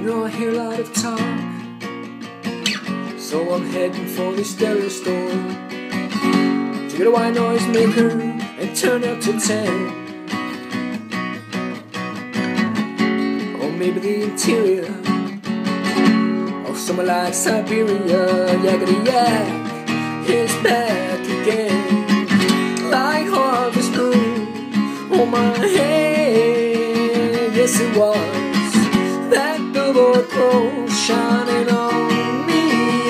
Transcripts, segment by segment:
know I hear a lot of talk, so I'm heading for the stereo store to get a white noise maker and turn up to 10. Or maybe the interior of somewhere like Siberia. Yakety yak is back again, like Harvest Moon on my head. Yes, it was that billboard pole shining on me,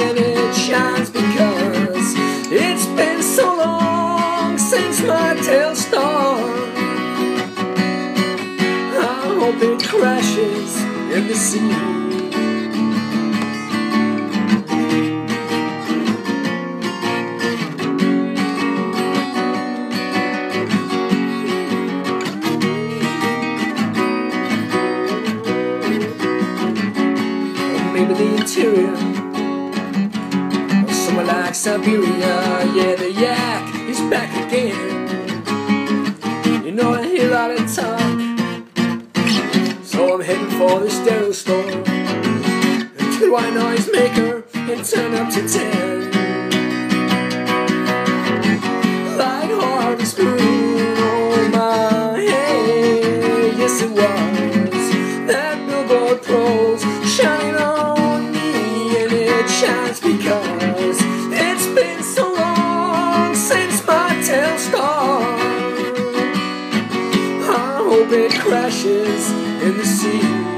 and it shines because it's been so long since my tail started. I hope it crashes in the sea. Maybe the interior of somewhere like Siberia. Yeah, the yak is back again. You know I hear a lot of talk, so I'm heading for the stereo store to get a white noise maker and turn up to 10. Like Harvest Moon on my head. Yes, it was that billboard pro's shining on me, and it shines because it's been so long since my tail started. I hope it crashes in the sea.